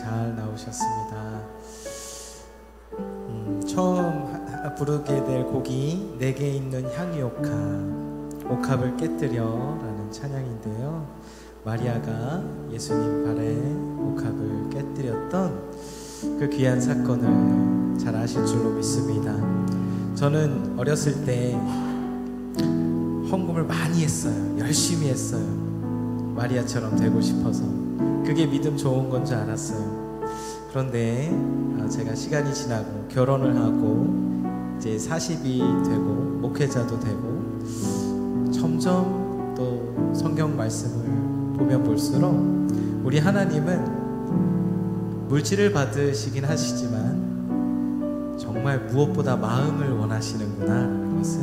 잘 나오셨습니다. 처음 부르게 될 곡이 내게 있는 향유 옥합을 깨뜨려 라는 찬양인데요, 마리아가 예수님 발에 옥합을 깨뜨렸던 그 귀한 사건을 잘 아실 줄로 믿습니다. 저는 어렸을 때 헌금을 많이 했어요. 열심히 했어요. 마리아처럼 되고 싶어서. 그게 믿음 좋은 건 줄 알았어요. 그런데 제가 시간이 지나고 결혼을 하고 이제 40이 되고 목회자도 되고 점점 또 성경 말씀을 보면 볼수록 우리 하나님은 물질을 받으시긴 하시지만 정말 무엇보다 마음을 원하시는구나 라는 것을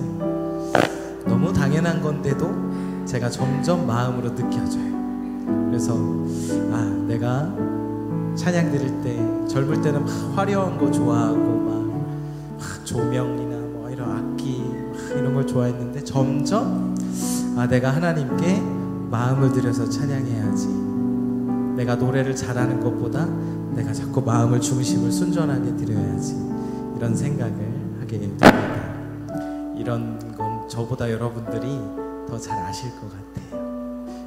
너무 당연한 건데도 제가 점점 마음으로 느껴져요. 그래서 내가 찬양 드릴 때 젊을 때는 막 화려한 거 좋아하고 막 조명이나 뭐 이런 악기 이런 걸 좋아했는데 점점 내가 하나님께 마음을 들여서 찬양해야지, 내가 노래를 잘하는 것보다 내가 자꾸 마음을 중심을 순전하게 드려야지, 이런 생각을 하게 됩니다. 이런 건 저보다 여러분들이 더 잘 아실 것 같아요.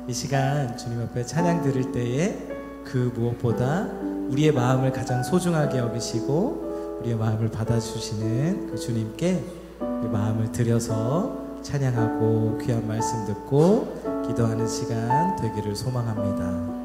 이 시간 주님 앞에 찬양 드릴 때에 그 무엇보다 우리의 마음을 가장 소중하게 여기시고 우리의 마음을 받아주시는 그 주님께 그 마음을 들여서 찬양하고 귀한 말씀 듣고 기도하는 시간 되기를 소망합니다.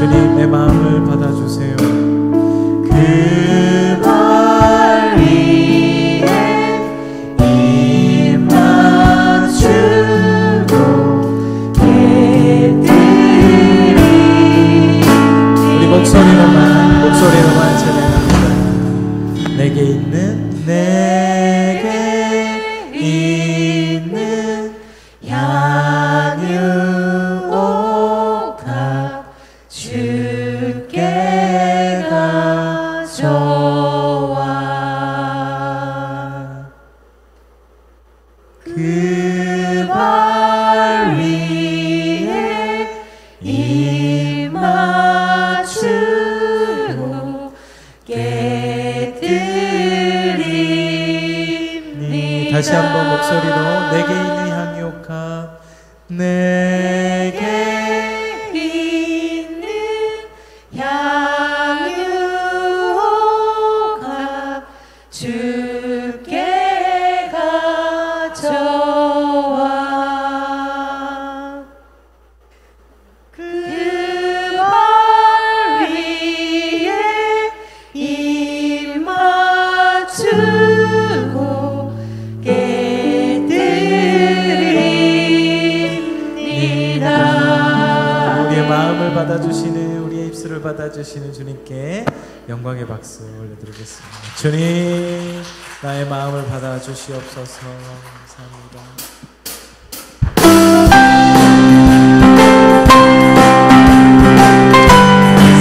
주님 내 마음을 받아주세요. 그 발 위에 입 맞추고 개들이 우리 목소리로만 찬양합니다. 내게 있는 양육옥합 주께 가져와 그 발 위에 입 맞추고 깨뜨리니 다시 한번 목소리로 내게 있는 향유옥합 내게 있는 향유옥합 주께 가져와 그 발 위에 입 맞추고 깨뜨리니라. 우리의 마음을 받아주시는 우리의 입술을 받아주시는 주님께 영광의 박수 올려드리겠습니다. 주님 나의 마음을 받아주시옵소서. 감사합니다.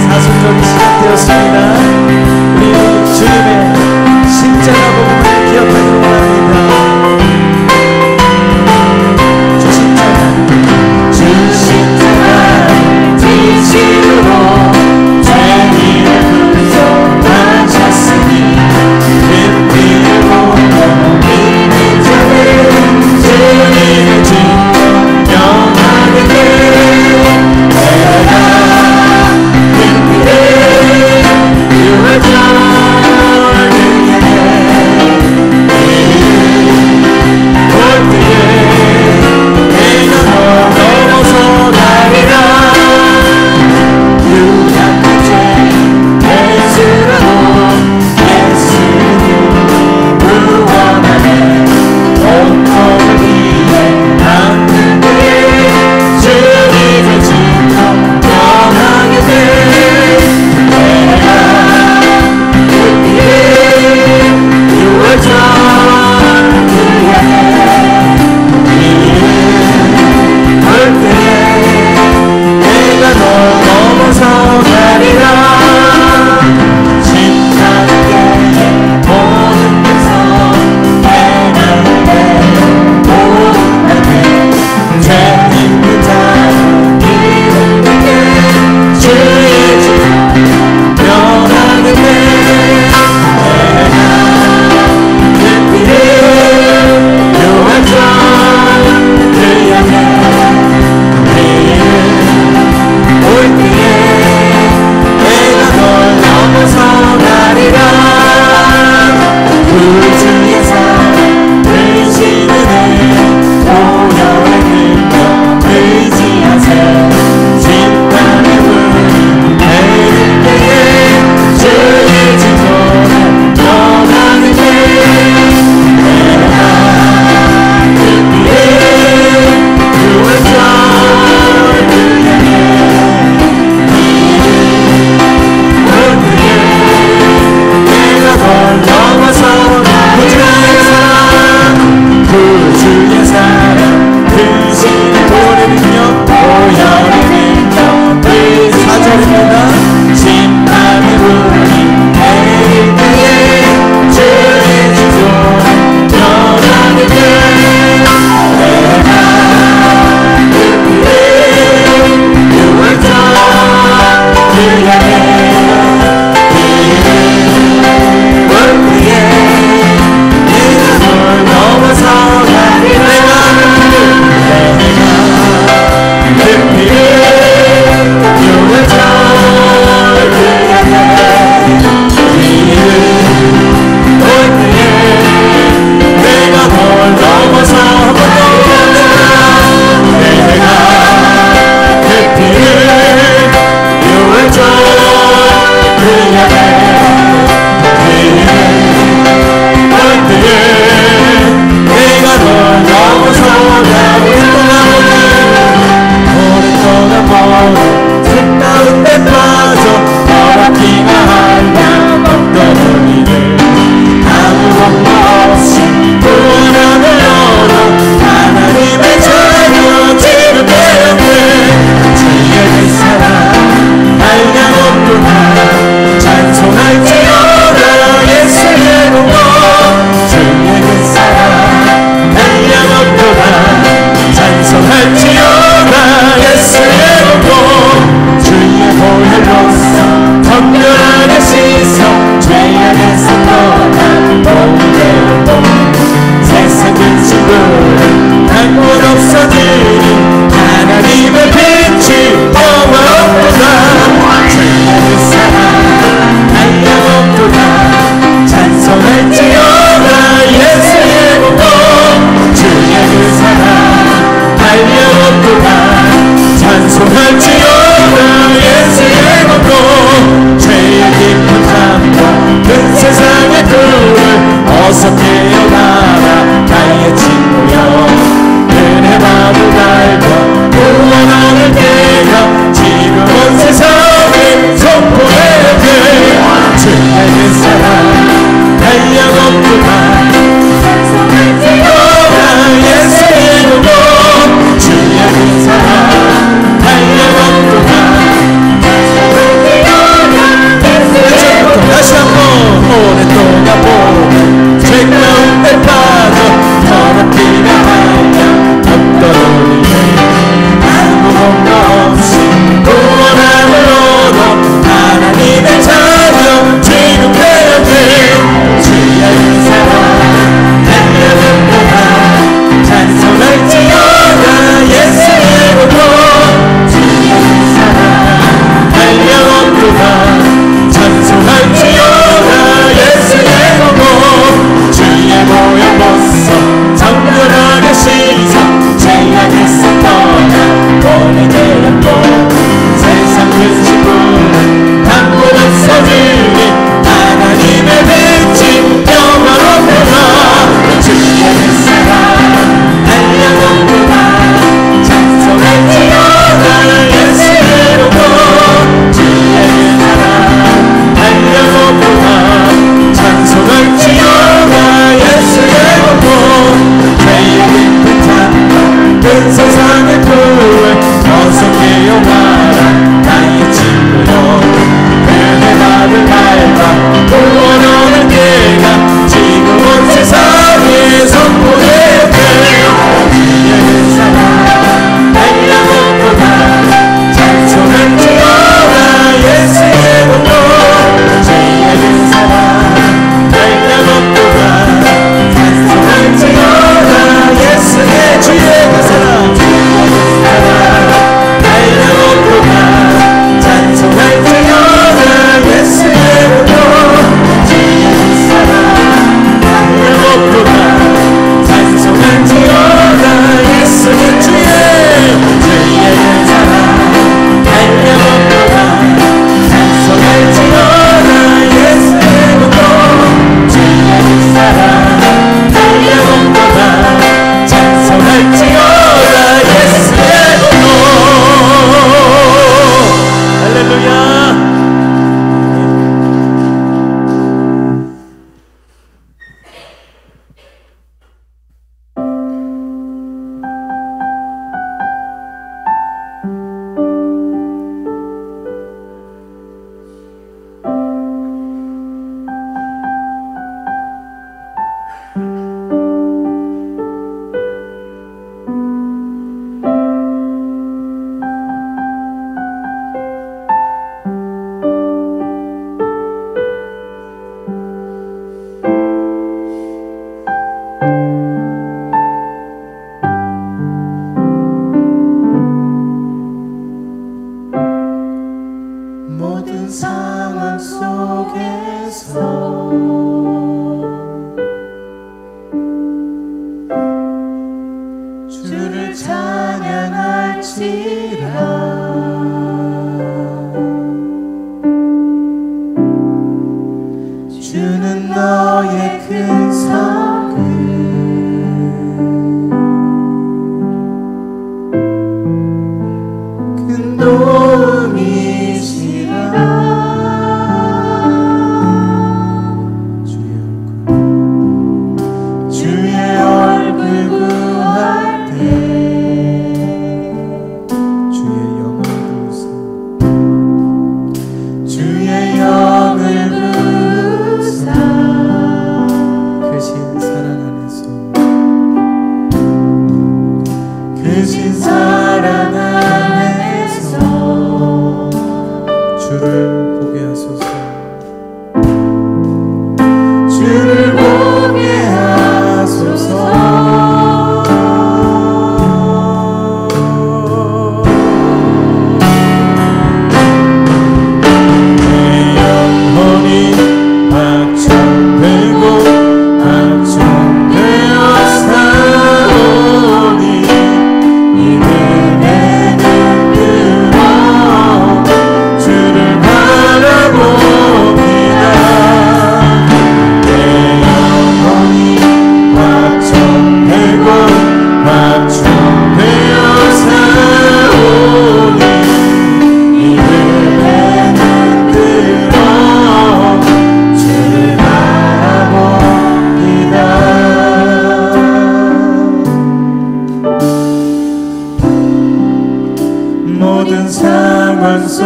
사순절이 시작되었습니다. 우리 주님의 십자가 복음을 기억하기를 원합니다. 주 십자가 지시로 죄인을 구속하셨으니 그 피로 믿는 자는 어서 깨어나라 나의 친구여 은혜 받을 날과 구원하는 때가 지금 온 세상에 선포해야 돼 주의 그 사랑 한량없구나 찬송을 지어라 예수 이름으로 주의 그 사랑 한량없구나 다시 한번 오랫동안 보고 죄 가운데 빠져 더럽히며 하냐 어떤 일이 아무 공로 없이 구원함으로도 하나님의 자녀 지급해야 돼 주의 사랑 달려는 동안 찬송할지어다 예수 이름으로 주의 사랑 달려는 동안 찬송할지어다 예수의 몸 주의 모양 벗어 정결하게 씻어 죄악에서 떠나 본에 되었고 세상 그 친구는 담고 없어지니 하나님의 빛이 영원하구나 주의 사랑 달려오구나 찬송할지어다 예수의 몸 주의 사랑 달려오구나 찬송할지어다 예수의 몸 죄의 깊은 찬양 큰 세상의 구해 어서 깨어나라 나의 친구여 은혜 받을 날과 구원하는 때가 지금 온 세상에 선포해야 돼 주의 사랑 달려오구나 찬송할지어다 예수의 몸 주의 사랑 달려오구나 찬송할지어다 예수의 주의 그 사랑 달려오구나 찬송할지어다 예수의 몸 주의 사랑 달려오구나 찬송할지어다 예수의 주의 사랑 달려오구나 찬송할지어다 예수의 몸 주의 사랑 달려오구나 찬송할지어다 예수의 몸 할렐루야. 모든 상황 속에서 주를 찬양할지라 주는 너의 큰 성을 큰 도움이시라 주여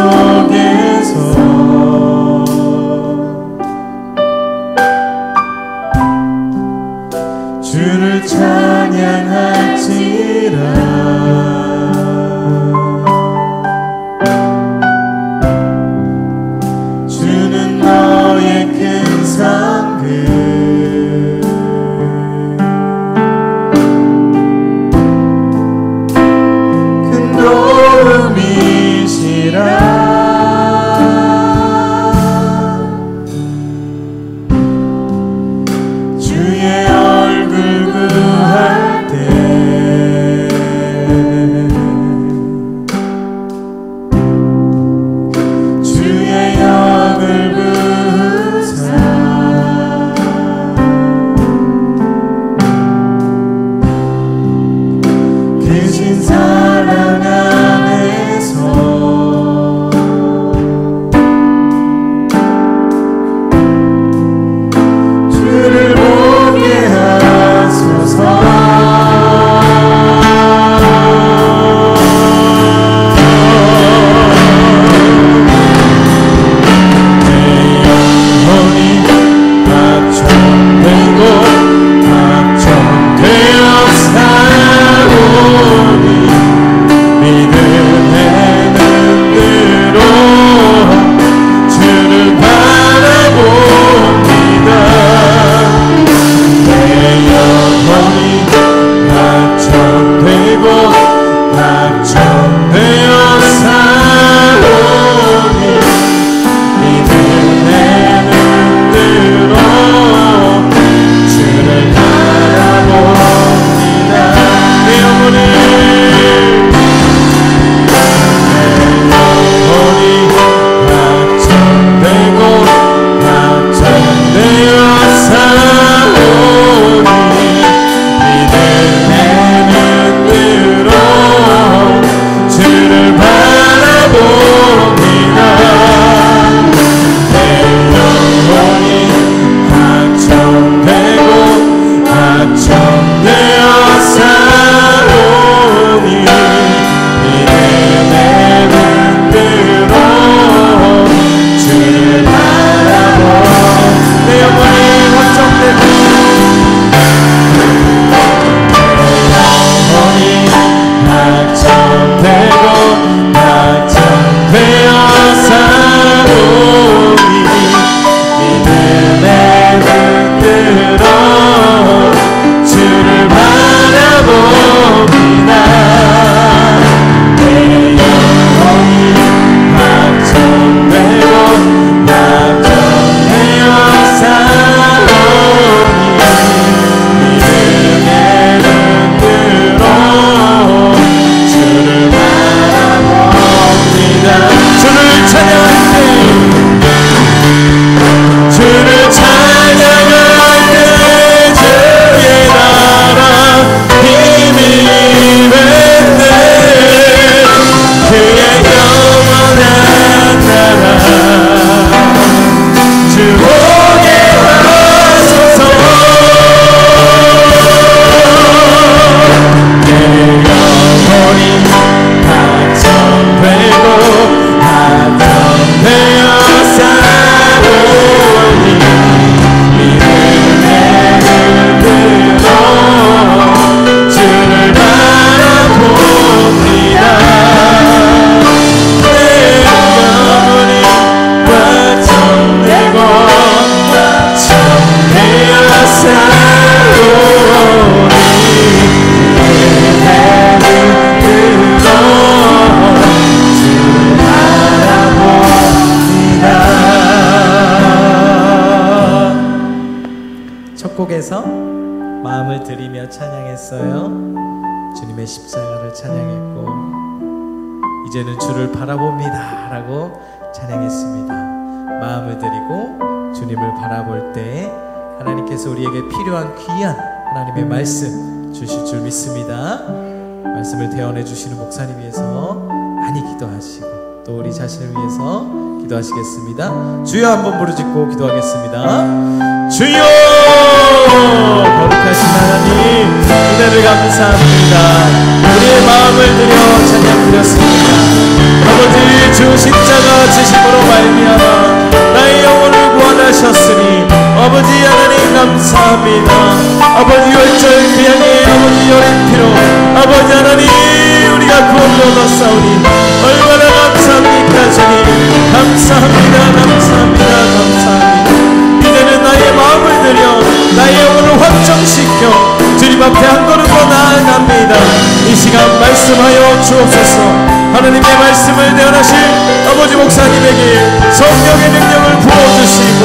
속에서 주를 찬양할지라. 주는 너의 큰 상급 큰 도움이시라. 곡에서 마음을 들이며 찬양했어요. 주님의 십자가를 찬양했고 이제는 주를 바라봅니다 라고 찬양했습니다. 마음을 들이고 주님을 바라볼 때 하나님께서 우리에게 필요한 귀한 하나님의 말씀 주실 줄 믿습니다. 말씀을 대언해 주시는 목사님 위해서 많이 기도하시고 또 우리 자신을 위해서 기도하시겠습니다. 주여 한번 부르짖고 기도하겠습니다. 주여! 거룩하신 하나님 은혜를 감사합니다. 우리의 마음을 들여 찬양 드렸습니다. 아버지, 주 십자가 지심으로 말미암아 나의 영혼을 구원하셨으니 아버지 하나님 감사합니다. 아버지 열절 그 향의 아버지 여린 피로 아버지 하나님 우리가 구원을 얻었사오니 얼마나 감사합니까 주님. 감사합니다. 감사합니다. 감사합니다. 이제는 나의 마음을 들여 나의 영혼을 확정시켜 주님 앞에 한 걸음 더 나아갑니다. 이 시간 말씀하여 주옵소서. 하나님의 말씀을 대언하실 아버지 목사님에게 성령의 능력을 부어주시고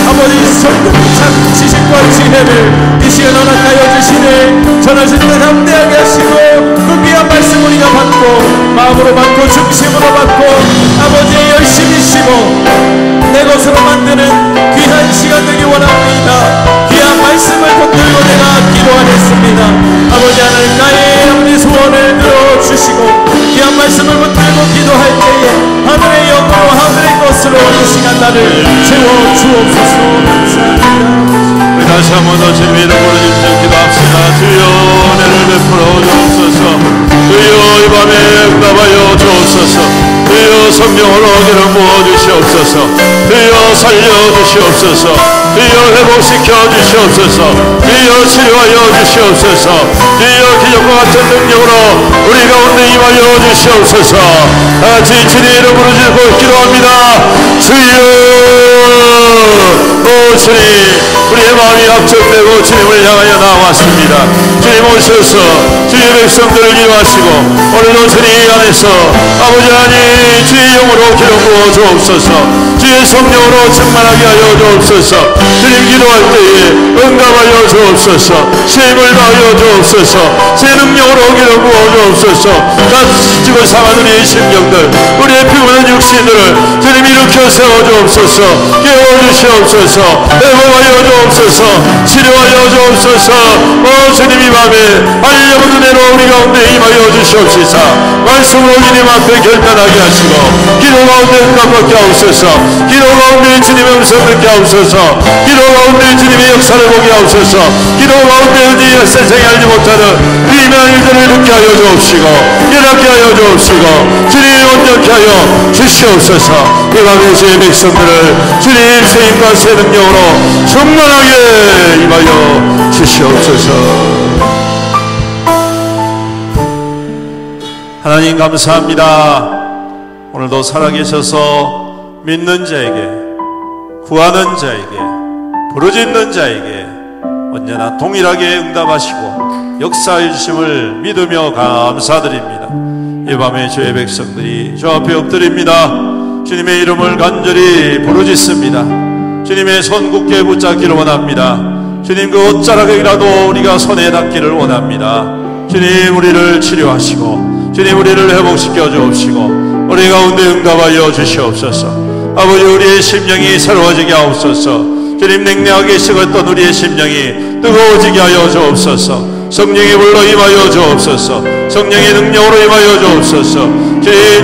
아버지 성령의 참 지식과 지혜를 이 시간 허락하여 주시네. 전하실 때 담대하게 하시고 그 귀한 말씀 우리가 받고 마음으로 받고 중심으로 받고 아버지 열심히 쉬고 내 것으로 만드는 귀한 시간 되기 원합니다. 귀한 말씀을 붙들고 내가 기도하겠습니다. 아버지 하나님 나의 아버지 소원을 들어주시고 귀한 말씀을 붙들고 기도할 때에 하늘의 영으로 하늘의 것으로 이 시간 나를 채워주옵소서. 감사합니다. 우리 다시 한번 더 주님의 이름으로 기도합시다. 주여 은혜를 베풀어 주옵소서. 주여 이 밤에 응답하여 주옵소서. 주여 성령으로 기름 부어 주시옵소서. 주여 살려 주시옵소서. 주여 회복시켜 주시옵소서. 주여 치료하여 주시옵소서. 주여 기적과 같은 능력으로 우리 가운데 임하여 주시옵소서. 다같이 주님의 이름으로 기도합니다. 주여 오 주님, 우리의 마음이 압축되고 주님을 향하여 나왔습니다. 주님 오셔서 주의 백성들을 위로하시고 오늘도 주님 안에서 아버지 하나님 주의 영으로 기름 부어 주옵소서. 주의 성령으로 충만하게 하여 주옵소서. 주님 기도할 때에 응답하여 주옵소서. 시임을 다하여 주옵소서. 새 능력으로 기름 부어 주옵소서. 다치고 상한 우리의 심령들, 우리의 피곤한 육신들을 주님 일으켜 세워 주옵소서. 깨워 주시옵소서. 회복하여 주옵소서. 치료하여 주옵소서. 오 주님 이 밤에 알려본 은혜로 우리 가운데 임하여 주시옵시사. 말씀으로 주님 앞에 결단하게 하시고 기도 가운데 응답받게 하옵소서. 기도 가운데 주님의 음성 듣게 하옵소서. 기도 가운데 주님의 역사를 보게 하옵소서. 기도 가운데 우리 세상에 알지 못하는 비밀한 일들을 듣게 하여 주옵시고 깨닫게 하여 주옵시고 주님 온전케 하여 주시옵소서. 이 밤에 주의 백성들을 주님 세임과 새 능력으로 충만하게 임하여 주시옵소서. 하나님 감사합니다. 오늘도 살아계셔서 믿는 자에게, 구하는 자에게, 부르짖는 자에게 언제나 동일하게 응답하시고 역사해 주심을 믿으며 감사드립니다. 이 밤에 주의 백성들이 주 앞에 엎드립니다. 주님의 이름을 간절히 부르짖습니다. 주님의 손 굳게 붙잡기를 원합니다. 주님 그 옷자락이라도 우리가 손에 닿기를 원합니다. 주님 우리를 치료하시고 주님 우리를 회복시켜 주옵시고 우리 가운데 응답하여 주시옵소서. 아버지 우리의 심령이 새로워지게 하옵소서. 주님 냉랭하게 식었던 우리의 심령이 뜨거워지게 하여 주옵소서. 성령의 불로 임하여 주옵소서. 성령의 능력으로 임하여 주옵소서.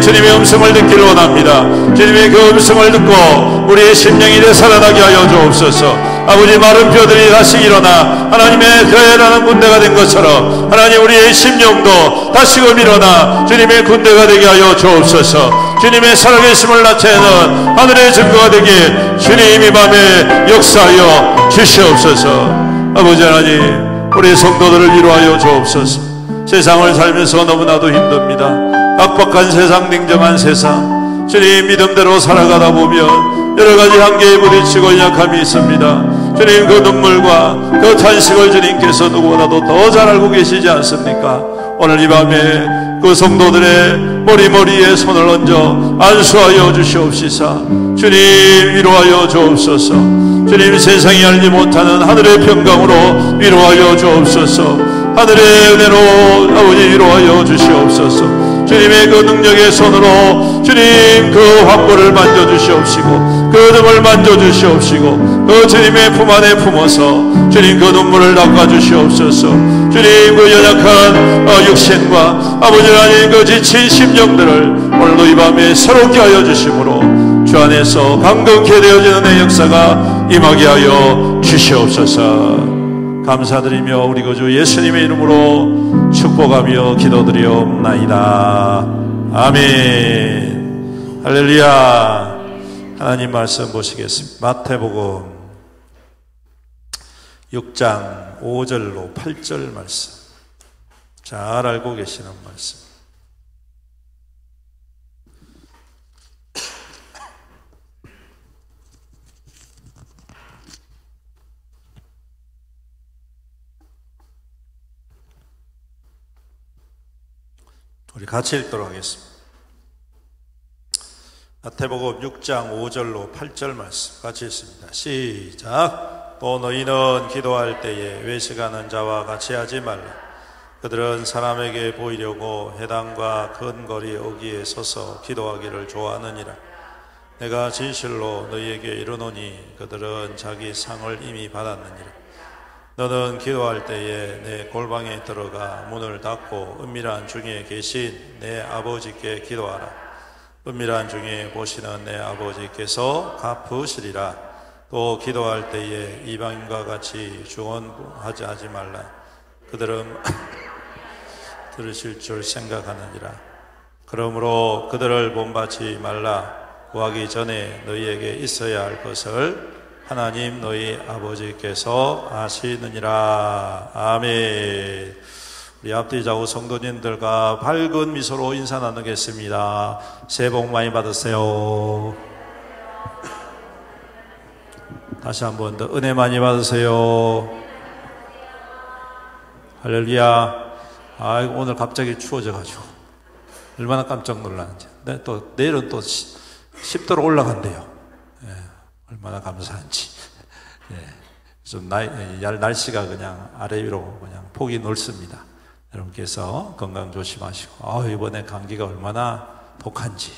주님의 음성을 듣기를 원합니다. 주님의 그 음성을 듣고 우리의 심령이 되살아나게 하여 주옵소서. 아버지 마른 뼈들이 다시 일어나 하나님의 교회라는 군대가 된 것처럼 하나님 우리의 심령도 다시금 일어나 주님의 군대가 되게 하여 주옵소서. 주님의 살아계심을 나타내는 하늘의 증거가 되게 주님 이 밤에 역사하여 주시옵소서. 아버지 하나님 우리 성도들을 위로하여 주옵소서. 세상을 살면서 너무나도 힘듭니다. 빡빡한 세상, 냉정한 세상, 주님 믿음대로 살아가다 보면 여러가지 한계에 부딪히고 약함이 있습니다. 주님 그 눈물과 그 탄식을 주님께서 누구보다도 더 잘 알고 계시지 않습니까? 오늘 이 밤에 그 성도들의 머리에 손을 얹어 안수하여 주시옵시사. 주님 위로하여 주옵소서. 주님 세상이 알지 못하는 하늘의 평강으로 위로하여 주옵소서. 하늘의 은혜로 아버지 위로하여 주시옵소서. 주님의 그 능력의 손으로 주님 그 황무를 만져주시옵시고 그 어둠을 만져주시옵시고 그 주님의 품 안에 품어서 주님 그 눈물을 닦아주시옵소서. 주님 그 연약한 육신과 아버지 하나님 그 지친 심령들을 오늘도 이 밤에 새롭게 하여 주심으로 주 안에서 강건케 되어지는 내 역사가 임하게 하여 주시옵소서. 감사드리며 우리 구주 예수님의 이름으로 축복하며 기도드리옵나이다. 아멘. 할렐루야. 하나님 말씀 보시겠습니다. 마태복음 6장 5절로 8절 말씀. 잘 알고 계시는 말씀. 우리 같이 읽도록 하겠습니다. 마태복음 6장 5절로 8절 말씀 같이 읽습니다. 시작. 또 너희는 기도할 때에 외식하는 자와 같이 하지 말라. 그들은 사람에게 보이려고 회당과 큰 거리 어귀에 서서 기도하기를 좋아하느니라. 내가 진실로 너희에게 이르노니 그들은 자기 상을 이미 받았느니라. 너는 기도할 때에 내 골방에 들어가 문을 닫고 은밀한 중에 계신 내 아버지께 기도하라. 은밀한 중에 보시는 내 아버지께서 갚으시리라. 또 기도할 때에 이방인과 같이 중언하지 말라. 그들은 들으실 줄 생각하느니라. 그러므로 그들을 본받지 말라. 구하기 전에 너희에게 있어야 할 것을 하나님 너희 아버지께서 아시느니라. 아멘. 우리 앞뒤 좌우 성도님들과 밝은 미소로 인사 나누겠습니다. 새해 복 많이 받으세요. 다시 한 번 더 은혜 많이 받으세요. 할렐루야. 오늘 갑자기 추워져가지고 얼마나 깜짝 놀랐는지. 또 내일은 또 10도로 올라간대요. 얼마나 감사한지. 좀 날씨가 그냥 아래 위로 그냥 폭이 넓습니다. 여러분께서 건강 조심하시고, 이번에 감기가 얼마나 독한지.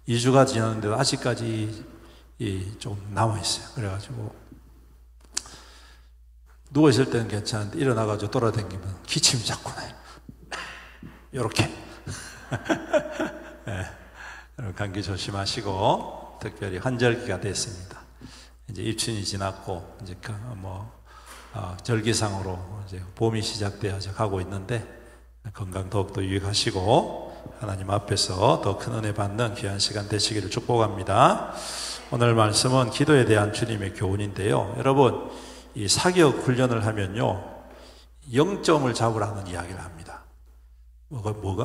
2주가 지났는데도 아직까지 좀 남아있어요. 그래가지고 누워있을 때는 괜찮은데 일어나가지고 돌아다니면 기침이 자꾸 나요. 요렇게. 여러분 감기 조심하시고, 특별히 환절기가 됐습니다. 이제 입춘이 지났고 이제 절기상으로 이제 봄이 시작되어 가고 있는데 건강 더욱더 유익하시고 하나님 앞에서 더 큰 은혜 받는 귀한 시간 되시기를 축복합니다. 오늘 말씀은 기도에 대한 주님의 교훈인데요. 여러분, 이 사격 훈련을 하면요 0점을 잡으라는 이야기를 합니다.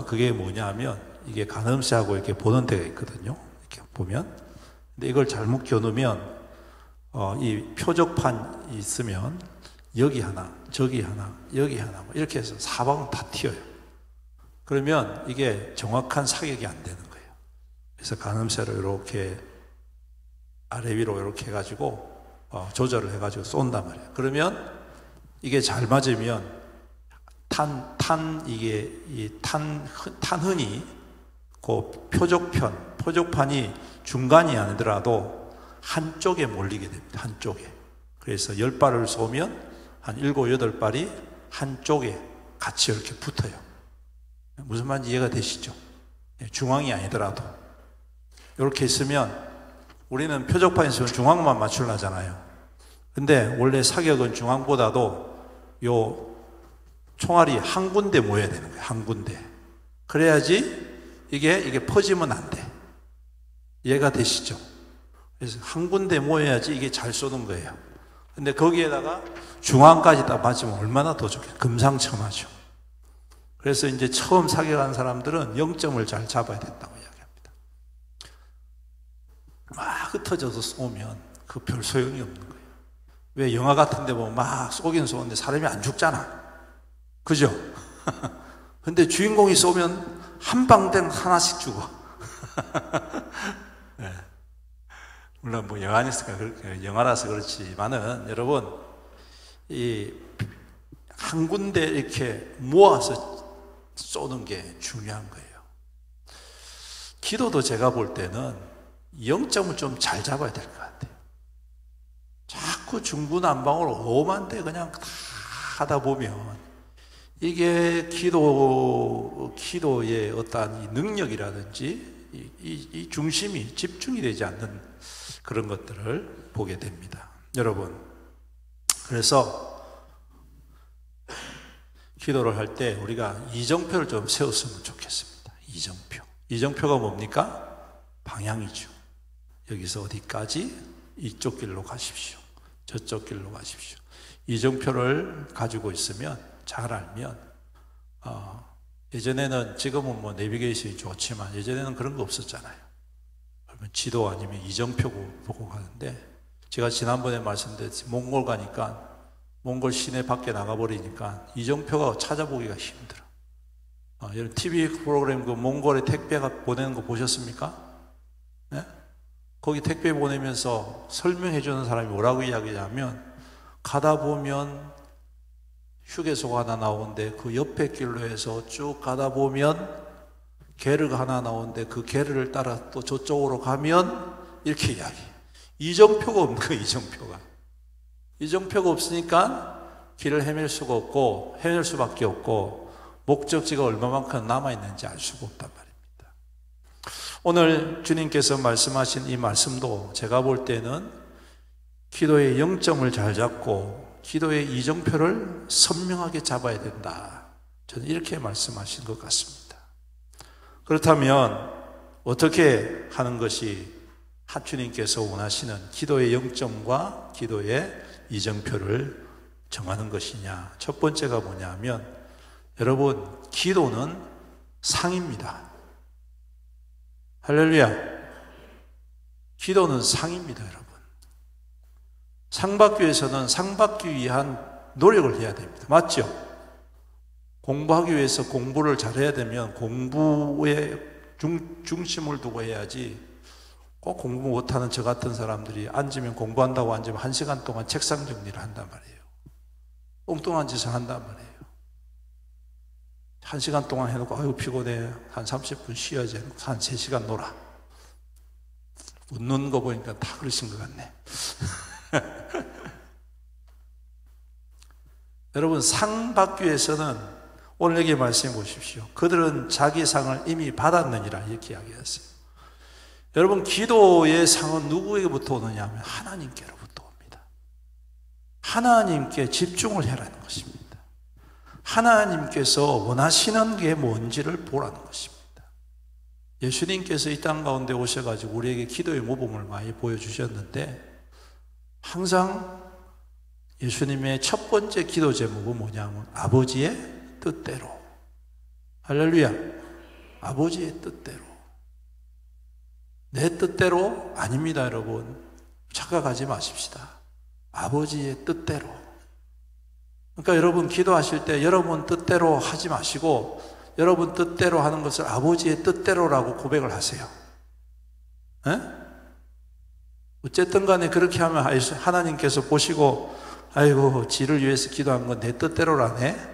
그게 뭐냐면 이게 가늠쇠하고 이렇게 보는 데가 있거든요. 이렇게 보면. 근데 이걸 잘못 겨누면 이 표적판이 있으면 여기 하나, 저기 하나, 여기 하나 이렇게 해서 사방은 다 튀어요. 그러면 이게 정확한 사격이 안 되는 거예요. 그래서 가늠쇠로 이렇게 아래 위로 이렇게 해가지고 조절을 해가지고 쏜단 말이에요. 그러면 이게 잘 맞으면 탄흔이 그 표적판이 중간이 아니더라도 한쪽에 몰리게 됩니다. 한쪽에. 그래서 10발을 쏘면 한 7, 8발이 한쪽에 같이 이렇게 붙어요. 무슨 말인지 이해가 되시죠? 중앙이 아니더라도. 이렇게 있으면 우리는 표적판이 있으면 중앙만 맞추려잖아요. 근데 원래 사격은 중앙보다도 요 총알이 한 군데 모여야 되는 거예요. 한 군데. 그래야지 이게 퍼지면 안 돼. 이해가 되시죠? 그래서 한 군데 모여야지 이게 잘 쏘는 거예요. 근데 거기에다가 중앙까지 딱 맞으면 얼마나 더 좋겠어요. 금상첨화죠. 그래서 이제 처음 사격한 사람들은 0점을 잘 잡아야 된다고 이야기합니다. 막 흩어져서 쏘면 그 별 소용이 없는 거예요. 왜 영화 같은 데 보면 막 쏘긴 쏘는데 사람이 안 죽잖아. 그죠? 근데 주인공이 쏘면 한 방당 하나씩 죽어. 네. 물론 뭐 영화라서 그렇지만은 여러분 이 한 군데 이렇게 모아서 쏘는 게 중요한 거예요. 기도도 제가 볼 때는 0점을 좀 잘 잡아야 될 것 같아요. 자꾸 중구난방으로 오만대 그냥 다 하다 보면 이게 기도의 어떠한 이 능력이라든지 이 중심이 집중이 되지 않는 그런 것들을 보게 됩니다. 여러분, 그래서 기도를 할 때 우리가 이정표를 좀 세웠으면 좋겠습니다. 이정표. 이정표가 뭡니까? 방향이죠. 여기서 어디까지? 이쪽 길로 가십시오. 저쪽 길로 가십시오. 이정표를 가지고 있으면, 잘 알면, 예전에는, 지금은 뭐 내비게이션이 좋지만 예전에는 그런 거 없었잖아요. 그러면 지도 아니면 이정표 보고 가는데, 제가 지난번에 말씀드렸지, 몽골 가니까 몽골 시내 밖에 나가버리니까 이정표가 찾아보기가 힘들어. 여러분 TV 프로그램 그 몽골에 택배가 보내는 거 보셨습니까? 네? 거기 택배 보내면서 설명해 주는 사람이 뭐라고 이야기하냐면, 가다 보면 휴게소가 하나 나오는데 그 옆에 길로 해서 쭉 가다 보면 게르가 하나 나오는데 그 게르를 따라 또 저쪽으로 가면, 이렇게 이야기. 이정표가 없는 거예요. 이정표가 없으니까 길을 헤맬 수가 없고, 헤맬 수밖에 없고, 목적지가 얼마만큼 남아있는지 알 수가 없단 말입니다. 오늘 주님께서 말씀하신 이 말씀도 제가 볼 때는 기도의 영점을 잘 잡고 기도의 이정표를 선명하게 잡아야 된다, 저는 이렇게 말씀하신 것 같습니다. 그렇다면 어떻게 하는 것이 주님께서 원하시는 기도의 영점과 기도의 이정표를 정하는 것이냐? 첫 번째가 뭐냐면, 여러분, 기도는 상입니다. 할렐루야. 기도는 상입니다, 여러분. 상 받기 위해서는 상 받기 위한 노력을 해야 됩니다. 맞죠? 공부하기 위해서 공부를 잘해야 되면 공부에 중심을 두고 해야지, 꼭 공부 못하는 저 같은 사람들이 앉으면, 공부한다고 앉으면 1시간 동안 책상 정리를 한단 말이에요. 엉뚱한 짓을 한단 말이에요. 1시간 동안 해놓고 아유 피곤해, 한 30분 쉬어야지, 한 3시간 놀아. 웃는 거 보니까 다 그러신 것 같네. 여러분, 상 받기 위해서는 오늘 여기 말씀해 보십시오. 그들은 자기 상을 이미 받았느니라, 이렇게 이야기했어요. 여러분, 기도의 상은 누구에게부터 오느냐 하면 하나님께로부터 옵니다. 하나님께 집중을 해라는 것입니다. 하나님께서 원하시는 게 뭔지를 보라는 것입니다. 예수님께서 이 땅 가운데 오셔가지고 우리에게 기도의 모범을 많이 보여주셨는데, 항상 예수님의 첫 번째 기도 제목은 뭐냐면 아버지의 뜻대로. 할렐루야. 아버지의 뜻대로. 내 뜻대로 아닙니다, 여러분. 착각하지 마십시다. 아버지의 뜻대로. 그러니까 여러분 기도하실 때 여러분 뜻대로 하지 마시고, 여러분 뜻대로 하는 것을 아버지의 뜻대로라고 고백을 하세요. 에? 어쨌든 간에 그렇게 하면 하나님께서 보시고, 아이고 지를 위해서 기도한 건 내 뜻대로라네,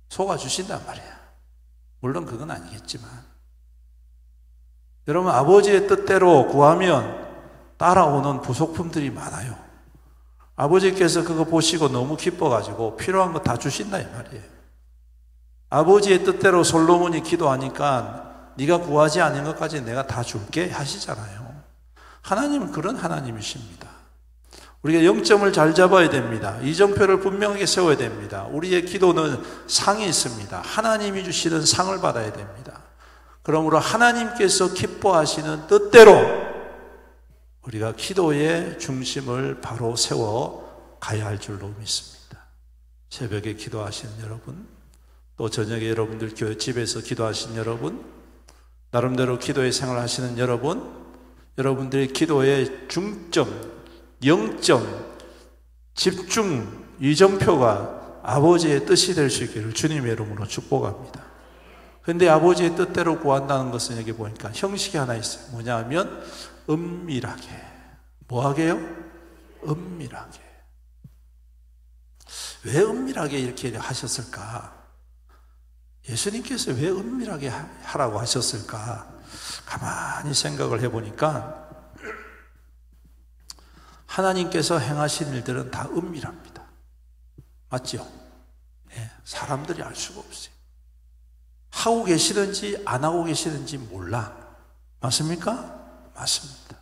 속아주신단 말이야. 물론 그건 아니겠지만, 여러분 아버지의 뜻대로 구하면 따라오는 부속품들이 많아요. 아버지께서 그거 보시고 너무 기뻐가지고 필요한 거 다 주신다, 이 말이에요. 아버지의 뜻대로 솔로몬이 기도하니까 네가 구하지 않은 것까지 내가 다 줄게 하시잖아요. 하나님은 그런 하나님이십니다. 우리가 영점을 잘 잡아야 됩니다. 이정표를 분명하게 세워야 됩니다. 우리의 기도는 상이 있습니다. 하나님이 주시는 상을 받아야 됩니다. 그러므로 하나님께서 기뻐하시는 뜻대로 우리가 기도의 중심을 바로 세워 가야 할 줄로 믿습니다. 새벽에 기도하시는 여러분, 또 저녁에 여러분들 교회 집에서 기도하시는 여러분, 나름대로 기도의 생활을 하시는 여러분, 여러분들의 기도의 중점, 영점, 집중, 이정표가 아버지의 뜻이 될 수 있기를 주님의 이름으로 축복합니다. 그런데 아버지의 뜻대로 구한다는 것은 여기 보니까 형식이 하나 있어요. 뭐냐 하면 은밀하게. 뭐하게요? 은밀하게. 왜 은밀하게 이렇게 하셨을까? 예수님께서 왜 은밀하게 하라고 하셨을까? 가만히 생각을 해보니까 하나님께서 행하신 일들은 다 은밀합니다. 맞죠? 네, 사람들이 알 수가 없어요. 하고 계시는지 안 하고 계시는지 몰라. 맞습니까? 맞습니다.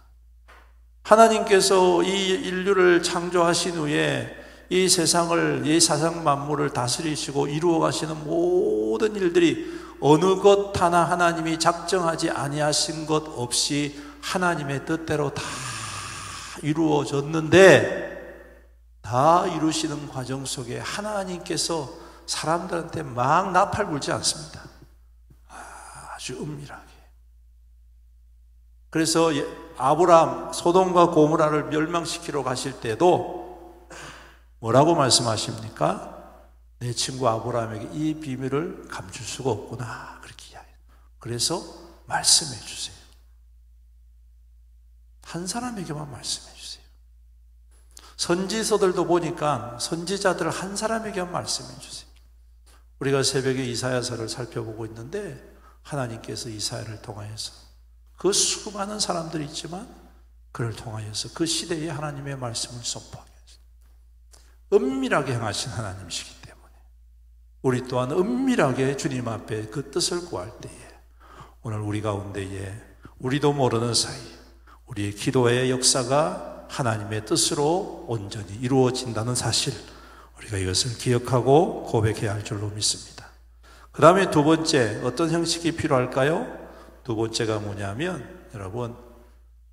하나님께서 이 인류를 창조하신 후에 이 세상을, 이 사상 만물을 다스리시고 이루어 가시는 모든 일들이 어느 것 하나 하나님이 작정하지 아니하신 것 없이 하나님의 뜻대로 다 이루어졌는데, 다 이루시는 과정 속에 하나님께서 사람들한테 막 나팔 불지 않습니다. 아주 은밀하게. 그래서 아브라함 소돔과 고모라를 멸망시키러 가실 때도 뭐라고 말씀하십니까? 내 친구 아브라함에게 이 비밀을 감출 수가 없구나, 그렇게 이야기해요. 그래서 말씀해 주세요. 한 사람에게만 말씀해 주세요. 선지서들도 보니까 선지자들 한 사람에게만 말씀해 주세요. 우리가 새벽에 이사야서를 살펴보고 있는데 하나님께서 이사야를 통하여서 그 수많은 사람들이 있지만 그를 통하여서 그 시대에 하나님의 말씀을 선포하게 하셨어요. 은밀하게 행하신 하나님이시기 때문에 우리 또한 은밀하게 주님 앞에 그 뜻을 구할 때에 오늘 우리 가운데에 우리도 모르는 사이 우리의 기도의 역사가 하나님의 뜻으로 온전히 이루어진다는 사실, 우리가 이것을 기억하고 고백해야 할 줄로 믿습니다. 그 다음에 두 번째, 어떤 형식이 필요할까요? 두 번째가 뭐냐면, 여러분,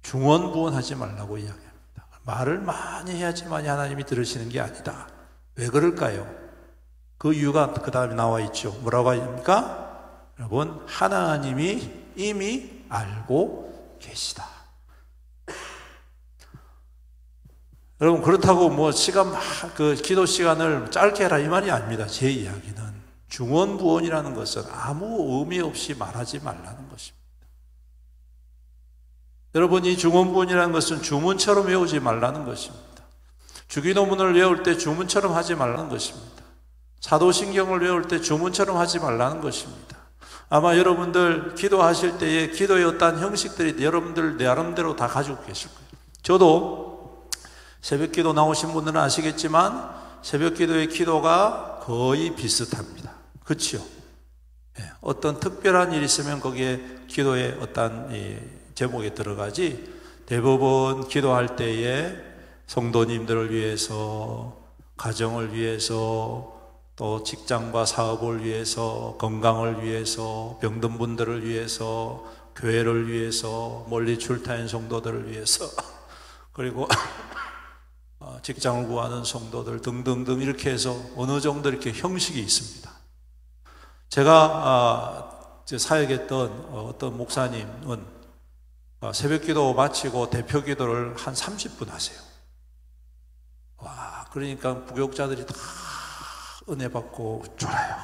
중언부언하지 말라고 이야기합니다. 말을 많이 해야지만 하나님이 들으시는 게 아니다. 왜 그럴까요? 그 이유가 그 다음에 나와 있죠. 뭐라고 합니까? 여러분, 하나님이 이미 알고 계시다. 여러분, 그렇다고 뭐 기도 시간을 짧게 해라 이 말이 아닙니다. 제 이야기는 중언부언이라는 것은 아무 의미 없이 말하지 말라는 것입니다. 여러분, 이 중언부언이라는 것은 주문처럼 외우지 말라는 것입니다. 주기도문을 외울 때 주문처럼 하지 말라는 것입니다. 사도신경을 외울 때 주문처럼 하지 말라는 것입니다. 아마 여러분들 기도하실 때에 기도의 어떤 형식들이 여러분들 나름대로 다 가지고 계실 거예요. 저도 새벽기도 나오신 분들은 아시겠지만 새벽기도의 기도가 거의 비슷합니다. 그렇죠? 어떤 특별한 일이 있으면 거기에 기도의 어떤 제목에 들어가지, 대부분 기도할 때에 성도님들을 위해서, 가정을 위해서, 또 직장과 사업을 위해서, 건강을 위해서, 병든 분들을 위해서, 교회를 위해서, 멀리 출타한 성도들을 위해서, 그리고 직장을 구하는 성도들 등등등 이렇게 해서 어느 정도 이렇게 형식이 있습니다. 제가 사역했던 어떤 목사님은 새벽기도 마치고 대표기도를 한 30분 하세요. 와, 그러니까 부교육자들이 다 은혜 받고 졸아요.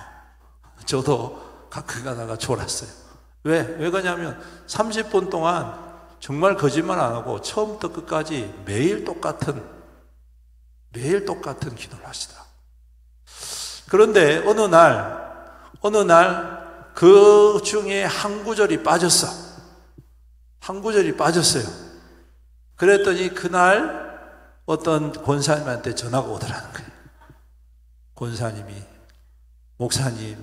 저도 가끔 가다가 졸았어요. 왜 그러냐면 30분 동안 정말 거짓말 안 하고 처음부터 끝까지 매일 똑같은 기도를 하시더라고요. 그런데 어느 날 그 중에 한 구절이 빠졌어요. 그랬더니 그날 어떤 권사님한테 전화가 오더라는 거예요. 권사님이, 목사님,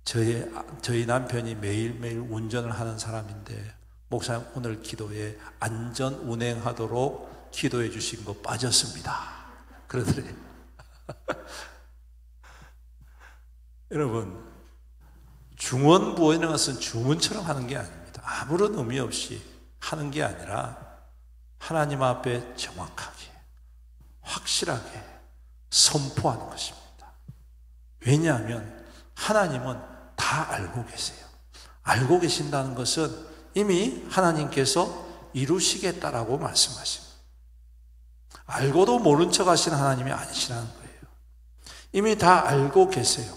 저희 남편이 매일매일 운전을 하는 사람인데 목사님 오늘 기도에 안전 운행하도록 기도해 주신 거 빠졌습니다. 그러더래요. 여러분, 중언부언이라는 것은 주문처럼 하는 게 아닙니다. 아무런 의미 없이 하는 게 아니라 하나님 앞에 정확하게, 확실하게 선포하는 것입니다. 왜냐하면 하나님은 다 알고 계세요. 알고 계신다는 것은 이미 하나님께서 이루시겠다라고 말씀하십니다. 알고도 모른 척 하시는 하나님이 아니시라는 거예요. 이미 다 알고 계세요.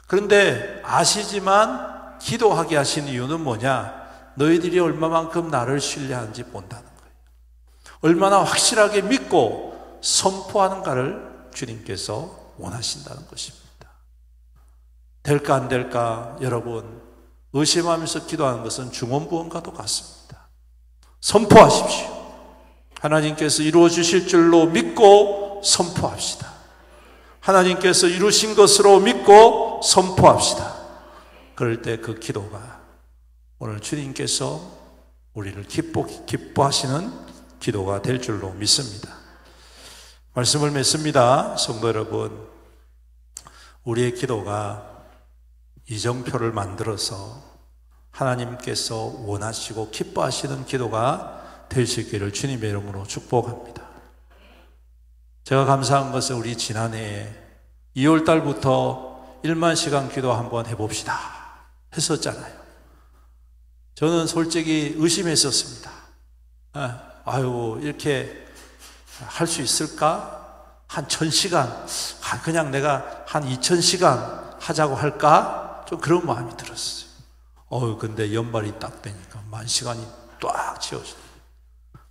그런데 아시지만 기도하게 하신 이유는 뭐냐? 너희들이 얼마만큼 나를 신뢰하는지 본다는 거예요. 얼마나 확실하게 믿고 선포하는가를 주님께서 원하신다는 것입니다. 될까 안 될까 여러분 의심하면서 기도하는 것은 중언부언과도 같습니다. 선포하십시오. 하나님께서 이루어 주실 줄로 믿고 선포합시다. 하나님께서 이루신 것으로 믿고 선포합시다. 그럴 때 그 기도가 오늘 주님께서 우리를 기뻐하시는 기도가 될 줄로 믿습니다. 말씀을 맺습니다. 성도 여러분, 우리의 기도가 이정표를 만들어서 하나님께서 원하시고 기뻐하시는 기도가 될 수 있기를 주님의 이름으로 축복합니다. 제가 감사한 것은 우리 지난해에 2월 달부터 1만 시간 기도 한번 해봅시다 했었잖아요. 저는 솔직히 의심했었습니다. 아유, 이렇게 할 수 있을까? 한 1000시간, 그냥 내가 한 2000시간 하자고 할까? 좀 그런 마음이 들었어요. 근데 연말이 딱 되니까 10,000시간이 딱 지어져요.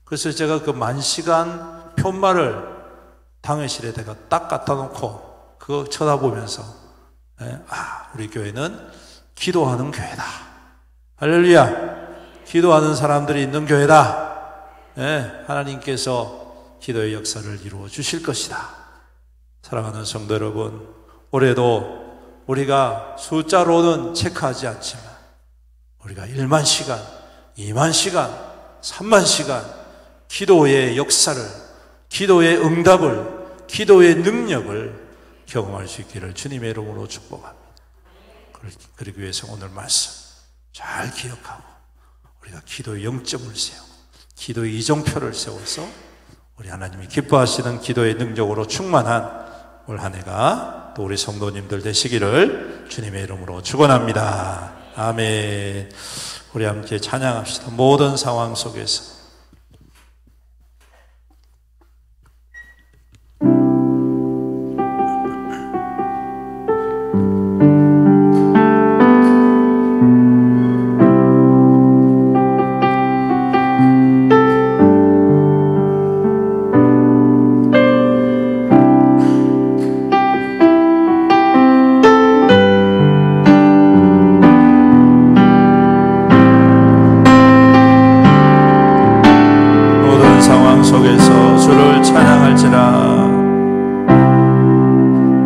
그래서 제가 그 10,000시간 편말을 당회실에 내가 딱 갖다 놓고 그거 쳐다보면서 우리 교회는 기도하는 교회다. 할렐루야. 기도하는 사람들이 있는 교회다. 하나님께서 기도의 역사를 이루어 주실 것이다. 사랑하는 성도 여러분, 올해도 우리가 숫자로는 체크하지 않지만 우리가 1만 시간, 2만 시간, 3만 시간 기도의 역사를, 기도의 응답을, 기도의 능력을 경험할 수 있기를 주님의 이름으로 축복합니다. 그러기 위해서 오늘 말씀 잘 기억하고 우리가 기도의 영점을 세우고 기도의 이정표를 세워서 우리 하나님이 기뻐하시는 기도의 능력으로 충만한 올 한 해가 또 우리 성도님들 되시기를 주님의 이름으로 축원합니다. 아멘. 우리 함께 찬양합시다. 모든 상황 속에서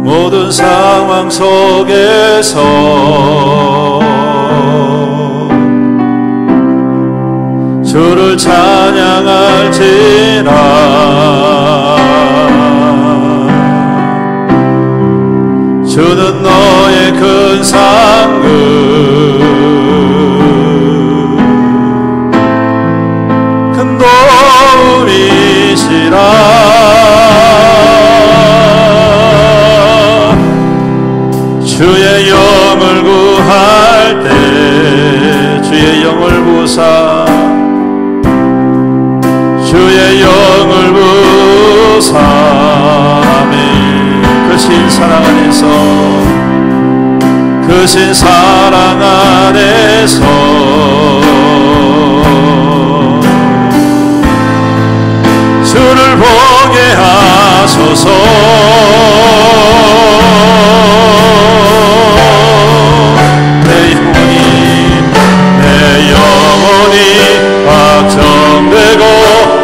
모든 상황 속에서 주를 찬양할지라. 주는 너의 큰 상급 큰 도움이시라. 주의 영을 구할 때 주의 영을 부사 주의 영을 부사 아멘. 그 신 사랑 안에서 그 신 사랑 안에서 주를 보게 하소서.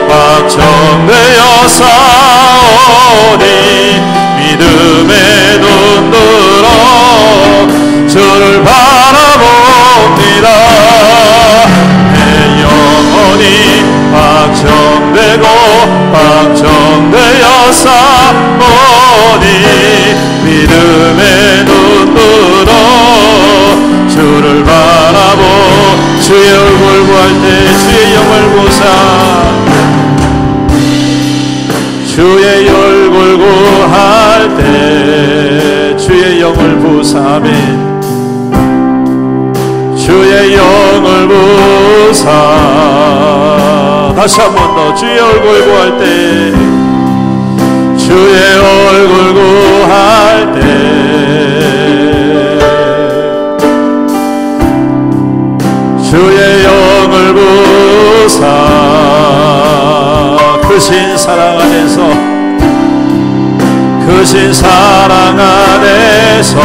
확정되어 싸우니 믿음의 눈 들어 주를 바라봅니다. 내 영혼이 확정되어 싸우니 믿음의 눈 들어 주를 바라보. 주의 얼굴 구할 때 주의 영을 보사 주의 얼굴 구할 때 주의 영을 부사하며 주의 영을 부사. 다시 한 번 더 주의 얼굴 구할 때 주의 얼굴 구할 때 주의 영을 부사. 그 신 사랑 안에서 그 신 사랑 안에서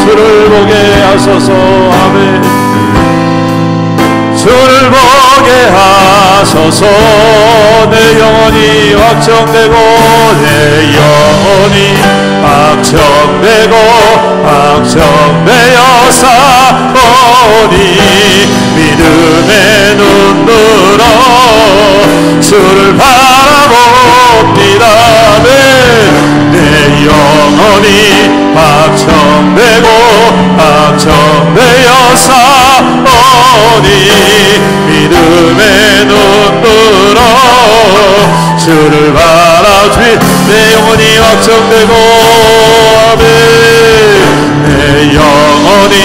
주를 보게 하소서. 아멘. 주를 보게 하소서. 내 영혼이 확정되고 내 영혼이 확정되어 싸우니 믿음의 눈 들어 주를 바라봅니다. 내 영혼이 확정되어 확정되어 싸우니 믿음의 눈으로 주를 바라주니 내 영혼이 확정되고 내 영혼이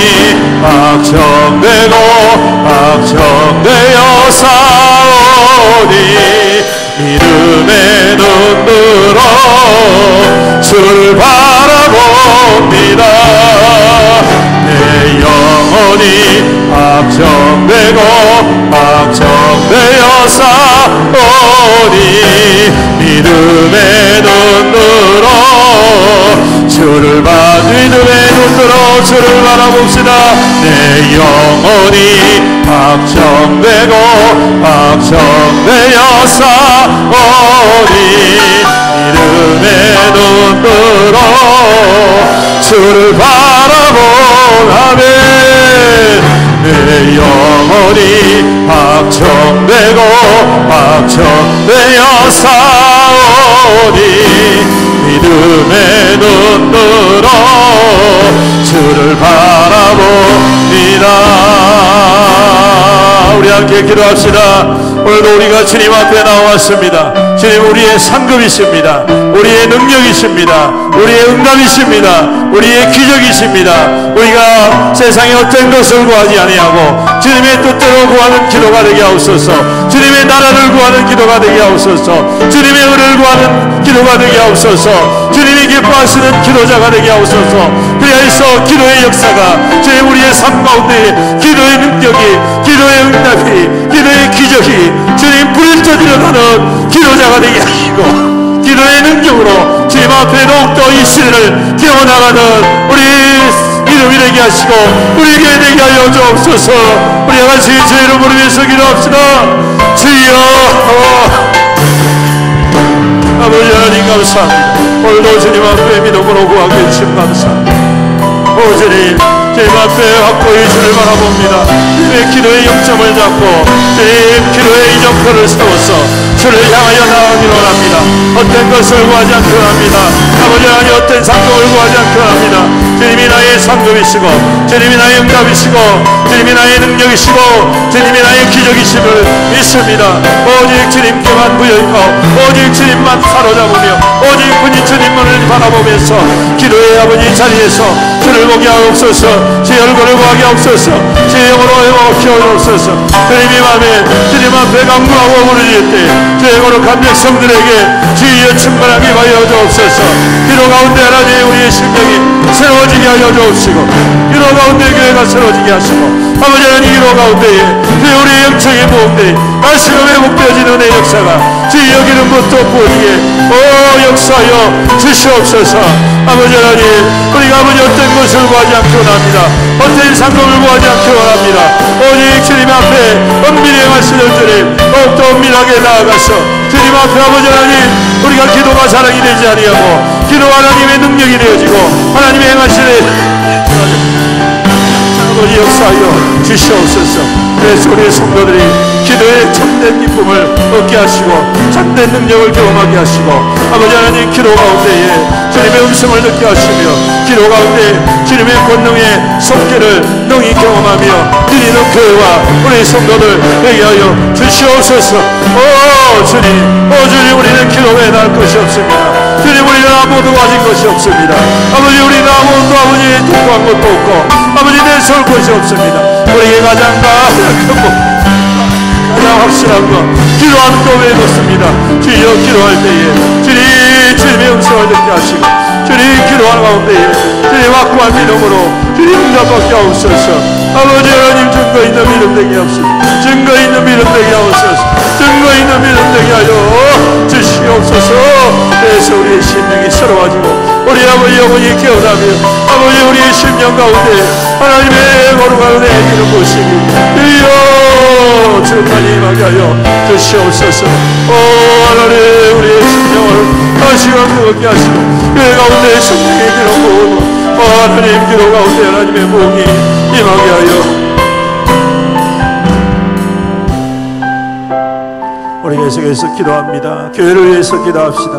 확정되고 확정되어 싸우니 믿음의 눈으로 주를 바라봅니다. 내 영혼이 확정되고 확정되어 싸우니 믿음의 눈으로 주를 믿음의 눈으로 주를 바라봅시다. 내 영혼이 확정되고 확정되어 싸우니 믿음의 눈으로 주를 바라보라네. 내 영혼이 확정되고 확정되어 싸우니 믿음의 눈으로 주를 바라봅니다. 우리 함께 기도합시다. 오늘도 우리가 주님 앞에 나왔습니다. 주님 우리의 상급이십니다. 우리의 능력이십니다. 우리의 응답이십니다. 우리의 기적이십니다. 우리가 세상에 어떤 것을 구하지 아니하고 주님의 뜻대로 구하는 기도가 되게 하옵소서. 주님의 나라를 구하는 기도가 되게 하옵소서. 주님의 의를 구하는 기도가 되게 하옵소서. 주님이 기뻐하시는 기도자가 되게 하옵소서. 그리하여서 기도의 역사가 주님 우리의 삶 가운데 기도의 능력이, 기도의 응답이, 기도의 기적이 주님 불을 터뜨려가는 기도자가 되게 하시고 기도의 능력으로 주님 앞에 더욱더 이 시대를 깨어나가는 우리 이름이 되게 하시고 우리에게 되게 하여 주옵소서. 우리 같이 주의 이름 부르면서 기도합시다. 주여 아버지 하나님 감사합니다. 오늘도 주님 앞에 믿음으로 구하게 주심 감사합니다. 오 주님 앞에 확고히 주를 바라봅니다. 주의 기도의 영점을 잡고 주님 기도의 이정표를 세워서 주를 향하여 나아가기로 합니다. 어떤 것을 구하지 않기로 합니다. 아버지 하나님 어떤 상급을 구하지 않기로 합니다. 주님이 나의 상급이시고 주님이 나의 응답이시고 주님이 나의 능력이시고 주님이 나의 기적이심을 믿습니다. 오직 주님께만 부여있고 오직 주님만 사로잡으며 오직 분이 주님만을 바라보면서 기도의 아버지 자리에서 주를 보게 하옵소서. 제 얼굴을 구하게 하옵소서. 제 영으로 회복하게 하옵소서. 주님이 맘에 주님 앞에 간구하고 부르짖을 때 제 영으로 감백성들에게 주여 충만하게 하여 주옵소서. 기도 가운데 하나님 우리의 심령이 새로워지게 하여 주옵시고 기도 가운데 교회가 새로워지게 하시고 아버지 하나님 기도 가운데에 우리의 영적인 모험들이 다시금 회복되어지는 내 역사가 주여 기름부터 부어지게 역사하여 주시옵소서. 아버지 하나님 우리가 아버지 어떤 것을 구하지 않기로 합니다. 어떤 상급을 구하지 않기로 합니다. 오직 주님 앞에 은밀히 행하시는 주님 더욱더 은밀하게 나아가서 주님 앞에 아버지 하나님 우리가 기도가 자랑이 되지 아니하고 기도가 하나님의 능력이 되어지고 하나님의 행하시는 아버지 역사하여 주시옵소서. 그래서 우리의 성도들이 기도의 참된 기쁨을 얻게 하시고 참된 능력을 경험하게 하시고 아버지 하나님 기도 가운데에 주님의 음성을 듣게 하시며 기도 가운데 주님의 권능의 손길을 능히 경험하며 드리는 교회와 우리 성도들 되게 하여 주시옵소서. 주님 우리는 기도에 나을 것이 없습니다. 주님 우리는 아무도 가진 것이 없습니다. 아버지 우리는 아무도 아버지의 독한 것도 없고 아버지 내세울 것이 없습니다. 우리에게 가장 가장 확실한 것 기도하는 것 외에 없습니다. 주여 기도할 때에 주님의 음성을 듣게 하시고 주님 기도하는 가운데에 주님 확고한 믿음으로 주님 응답받게 하옵소서. 아버지 하나님 증거 있는 믿음 되게 하옵소서. 증거 있는 믿음 되게 하옵소서. 증거 있는 믿음 되게 하여 주시옵소서. 그래서 우리의 심령이 새로워지고 우리 아버지 영혼이 깨어나며 아버지 우리의 심령 가운데 하나님의 거룩한 은혜의 기름 부으시고 주여 주까지 임하게 하여 주시옵소서. 하나님 우리의 심령을 다시금 뜨겁게 하시고 교회 가운데 성령의 기름 부으고 하나님 기도 가운데 하나님의 목이 임하게 하여 우리 계속해서 기도합니다. 교회를 위해서 기도합시다.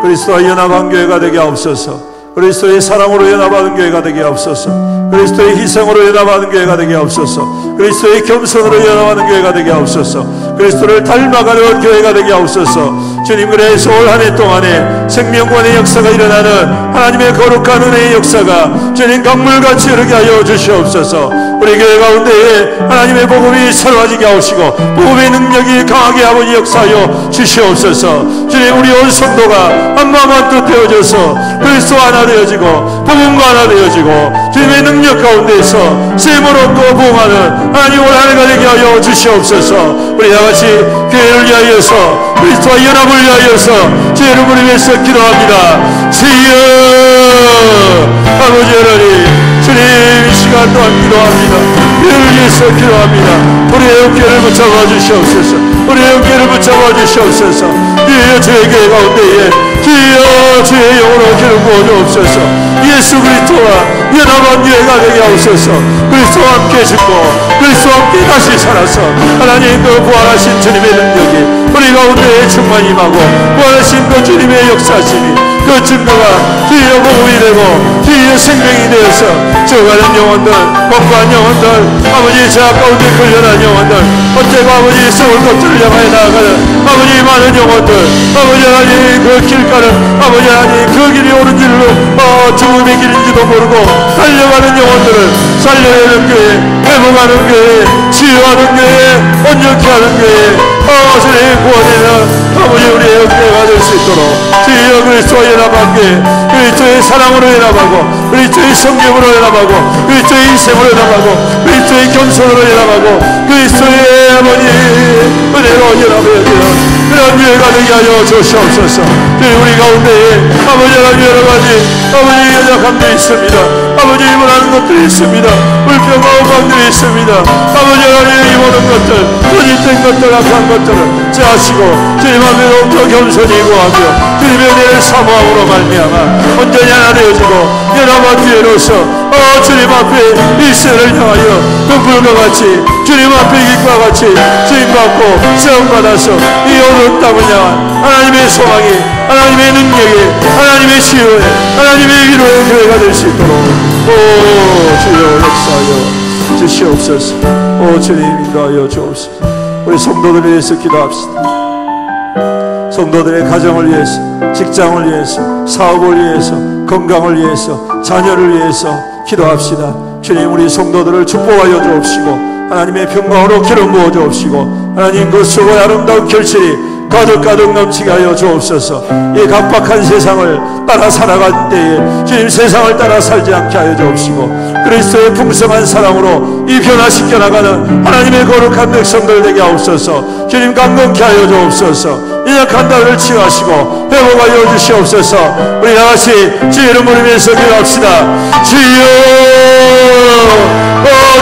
그리스도와 연합한 교회가 되게 하옵소서. 그리스도의 사랑으로 연합하는 교회가 되게 하옵소서. 그리스도의 희생으로 연합하는 교회가 되게 하옵소서. 그리스도의 겸손으로 연합하는 교회가 되게 하옵소서. 그리스도를 닮아가는 교회가 되게 하옵소서. 주님, 그래서 올 한 해 동안에 생명권의 역사가 일어나는 하나님의 거룩한 은혜의 역사가 주님 강물같이 흐르게 하여 주시옵소서. 우리 교회 가운데에 하나님의 복음이 새로워지게 하시고 복음의 능력이 강하게 아버지 역사하여 주시옵소서. 주님, 우리 온 성도가 한 마음 한 뜻 되어져서 그리스도 하나 되어지고 복음과 하나 되어지고 주님의 능력 가운데에서 셈을 얻고 부흥하는 하나님 올 한 해가 되게 하여 주시옵소서. 우리 다같이 교회를 위하여서 그리스도와 연합을 위하여서 제 이름을 위해서 기도합니다. 주여 아버지 하나님, 주님 이 시간 또한 기도합니다. 교회를 위해서 기도합니다. 우리의 영계를 붙잡아 주시옵소서. 우리의 영계를 붙잡아 주시옵소서. 주여 저의 교회 가운데에 주여 주의 영으로 기름 부어 주옵소서. 예수 그리스도와 연합한 교회가 되게 하옵소서. 그리스도와 함께 죽고 그리스도와 함께 다시 살아서 하나님 그 부활하신 주님의 능력이 우리 가운데에 충만히 임하고 부활하신 그 주님의 역사심이 그 증거가 주의 복음이 되고 주의 생명이 되어서 죽어가는 영혼들, 거꾸한 영혼들, 아버지 저 가운데 걸려난 영혼들, 어째가 아버지 성을 것들을 향하여 나아가는 아버지 많은 영혼들, 아버지 하나님 그 길가는 아버지 하나님 그 길이 옳은 길로 죽음의 길인지도 모르고 달려가는 영혼들을 살려야 하는 교회, 회복하는 교회, 치유하는 교회, 온전케 하는 교회, 주의 구원에는 아버지 우리의 교회가 될 수 있도록 주여 그리스도와 연합한 교회, 그리스도의 사랑으로 연합하고 그리스도의 성경으로 연합하고 그리스도의 인생으로 연합하고 그리스도의 겸손으로 연합하고 그리스도의 아버지 은혜로 연합해야 되는 그런 교회가 되게 하여 주시옵소서. 우리 가운데에 아버지 하나님 여러가지 아버지 연약함들이 있습니다. 아버지 입원하는 것들이 있습니다. 불평과 오감들이 있습니다. 아버지 하나님 이 모든 것들 거짓된 것들 악한 것들을 제하시고 주님 앞에 더욱더 겸손히 구하며 주님의 은혜를 사모함으로 말미암아 온전히 하나 되어지고 연합한 교회로서 주님 앞에 일생을 향하여 동굴과 같이 주님 앞에 이과 같이 주님받고 세움받아서 이 어두운 땅을 향한 하나님의 소망이 하나님의 능력이 하나님의 치유에 하나님의 위로의 교회가 될 수 있도록 주여 역사하여 주시옵소서. 주님 인도하여 주옵소서. 우리 성도들을 위해서 기도합시다. 성도들의 가정을 위해서, 직장을 위해서, 사업을 위해서, 건강을 위해서, 자녀를 위해서 기도합시다. 주님 우리 성도들을 축복하여 주옵시고 하나님의 평강으로 기름 부어 주옵시고 하나님 그 수고의 아름다운 결실이 가득가득 넘치게 하여 주옵소서. 이 각박한 세상을 따라 살아갈 때에 주님 세상을 따라 살지 않게 하여 주옵시고 그리스도의 풍성한 사랑으로 이 변화시켜 나가는 하나님의 거룩한 백성들 되게 하옵소서. 주님 강건케 하여 주옵소서. 연약한 자를 치유하시고 회복하여 주시옵소서. 우리 다같이 주의 이름을 위해서 기도합시다. 주여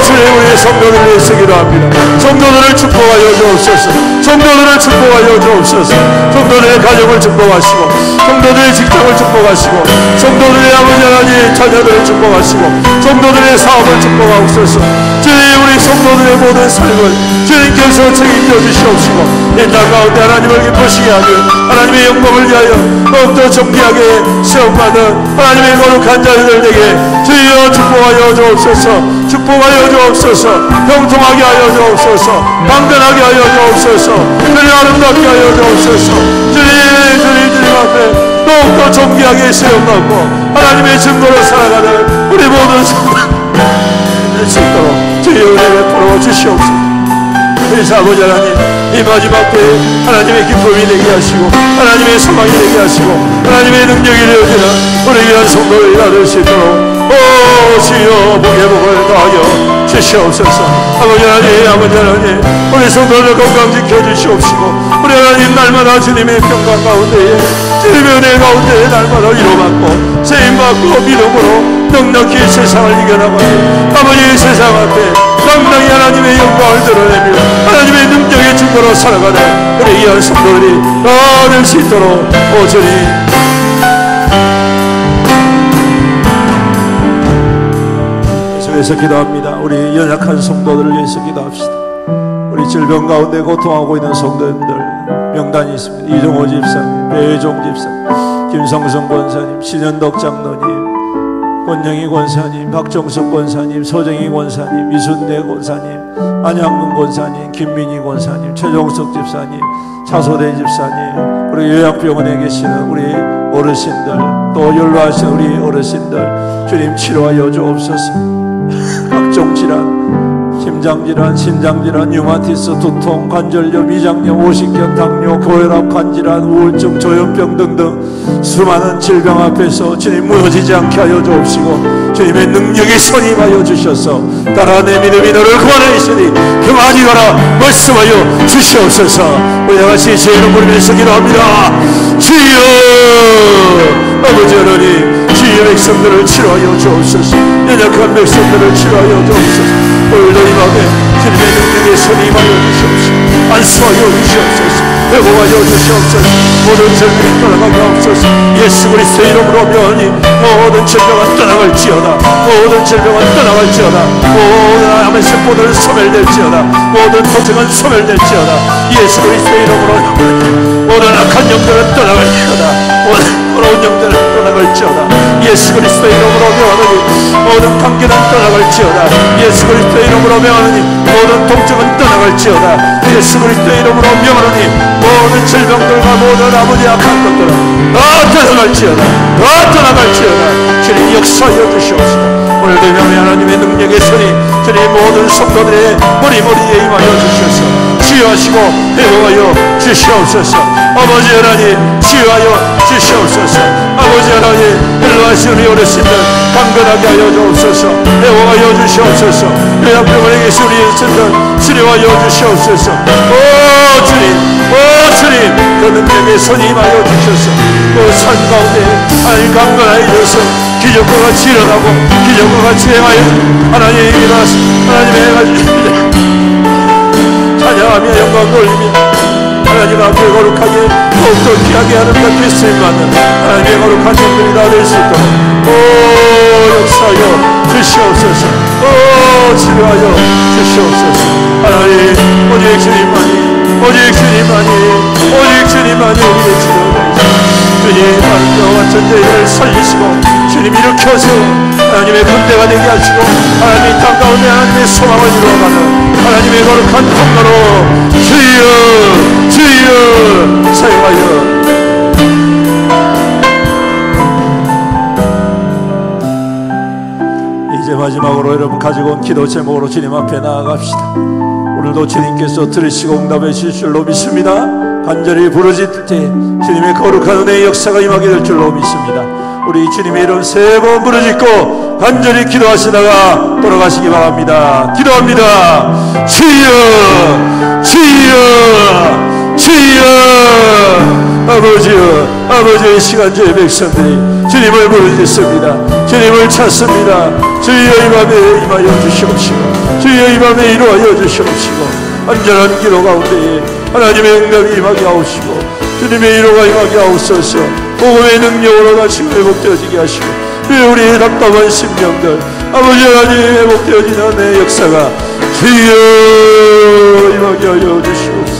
주님 우리의 성도들을 위해서 기도합니다. 성도들을 축복하여 주옵소서. 성도들을 축복하여 주옵소서. 성도들의 가정을 축복하시고 성도들의 직장을 축복하시고 성도들의 아버지 하나님 자녀들을 축복하시고 성도들의 사업을 축복하옵소서. 주님 우리 성도들의 모든 삶을 주님께서 책임져 주시옵시고 이 땅 가운데 하나님을 기쁘시게 하며 하나님의 영광을 위하여 더욱더 정귀하게 세움받은 하나님의 거룩한 자녀들 되게 주여 축복하여 주옵소서. 축복하여 주옵소서. 형통하게 하여 주옵소서. 강건하게 하여 주옵소서. 그리 아름답게 하여 주옵소서. 주님 앞에 더욱더 존귀하게 세움받고 하나님의 증거로 살아가는 우리 모든 성도들 될 수 있도록 주여 은혜를 베풀어 주시옵소서. 그래서 아버지 하나님 이 마지막 때에 하나님의 기쁨이 되게 하시고 하나님의 소망이 되게 하시고 하나님의 능력이 되어지는 우리 위한 성도를 이뤄낼 수 있도록 주여 복의 복을 더하여 주시옵소서. 아버지 하나님 우리 성도를 건강 지켜주시옵시고 우리 하나님 날마다 주님의 평강 가운데에 주님의 은혜 가운데에 날마다 위로받고 세임받고 믿음으로 넉넉히 세상을 이겨나가며 아버지 세상 앞에 당당히 하나님의 영광을 드러내며 하나님의 능력의 증거로 살아가는 우리 귀한 성도들이 다 될 수 있도록 주님 예수께서 기도합니다. 우리 연약한 성도들을 위해서 기도합시다. 우리 질병 가운데 고통하고 있는 성도님들 명단이 있습니다. 이종호 집사님, 배혜종 집사님, 김성성 권사님, 신현덕 장로님, 권영희 권사님, 박정석 권사님, 서정희 권사님, 이순대 권사님, 안양근 권사님, 김민희 권사님, 최종석 집사님, 차소대 집사님, 우리 요양병원에 계시는 우리 어르신들, 또 연로하신 우리 어르신들 주님 치료하여 주옵소서. 각종 질환, 심장질환, 신장질환, 류마티스, 두통, 관절염, 위장염, 오십견, 당뇨, 고혈압, 간질환, 우울증, 조현병 등등 수많은 질병 앞에서 주님 무너지지 않게 하여 주옵시고 주님의 능력이 선임하여 주셔서 따라 내 믿음이 너를 구원하시니 평안히 가라 말씀하여 주시옵소서. 우리 다같이 주의 이름 부르면서 기도합니다. 주여 아버지 하나님, 주의 백성들을 치료하여 주옵소서. 연약한 백성들을 치료하여 주옵소서. 오늘도 이 밤에 주님의 능력에 선임하여 주시옵소서. 안수하여 주시옵소서. 회복하여 주시옵소서. 모든 질병이 떠나가게 하옵소서. 예수 그리스도의 이름으로 명하니 모든 질병은 떠나갈지어다. 모든 질병은 떠나갈지어다. 모든 암의 세포들은 소멸될지어다. 모든 통증은 소멸될지어다. 예수 그리스도의 이름으로 모든 악한 영들은 떠나갈지어다. 모든 더러운 영들은 떠나갈지어다. 예수 그리스도의 이름으로 명하니 모든 관계는 떠나갈지어다. 예수 그리스도의 이름으로 명하니 모든 통증은 떠나갈지어다. 예수 그리스도의 이름으로 명하니 모든 질병들과 모든 아버지 악한 것들은 다 떠나갈지어다. 다 떠나갈지어다. 주님 역사하여 주시옵소서. 오늘도 명예 하나님의 능력의 손이 주님 모든 성도들의 머리머리에 임하여 주셔서 치유하시고 회복하여 주시옵소서. 아버지 하나님 치유하여 주시옵소서. 아버지 하나님 일로하신 우리 어르신들 강건하게 하여 주옵소서. 회복하여 주시옵소서. 요양병원에 계신 우리 인생들 치료하여 주시옵소서. 오 주님, 오 주님, 그 능력의 손이 임하여 주셔서 그 산 가운데 하나님 강건하여 주셔서 기적과 같이 일어나고 기적과 같이 행하여 하나님의 일어나시 하나님의 행하시 찬양하며 영광 돌리며 하나님 앞에 거룩하게 더욱더 귀하게 하는 것 예수님만은 하나님의 거룩한 종들이 다 될 수 있도록 오 역사하여 주시옵소서. 오 치료하여 주시옵소서. 하나님 오직 주님만이 오직 주님만이 오직 주님만이 우리의 치료를 주님 만병과 전쟁을 살리시고 주님 일으켜서 하나님의 군대가 되게 하시고 하나님의 땅 가운데 하나님의 소망을 이루어가는 하나님의 거룩한 통로로 주여 주여 사용하여 이제 마지막으로 여러분 가지고 온 기도 제목으로 주님 앞에 나아갑시다. 오늘도 주님께서 들으시고 응답해 주실 줄로 믿습니다. 간절히 부르짖을 때 주님의 거룩한 은혜의 역사가 임하게 될 줄로 믿습니다. 우리 주님의 이름 세 번 부르짖고 간절히 기도하시다가 돌아가시기 바랍니다. 기도합니다. 주여 주여 주여 아버지여 아버지의 시간제의 백성들이 주님을 부르짖습니다. 주님을 찾습니다. 주여 이 밤에 임하여 주시옵시고 주여 이 밤에 이루하여 주시옵시고 안전한 기도 가운데에 하나님의 응답이 임하게 하옵시고 주님의 이루가 임하게 하옵소서. 복음의 능력으로 다시 회복되어지게 하시고 우리의 답답한 심령들 아버지 하나님 회복되어지는 내 역사가 주여 임하게 하여 주시옵소서.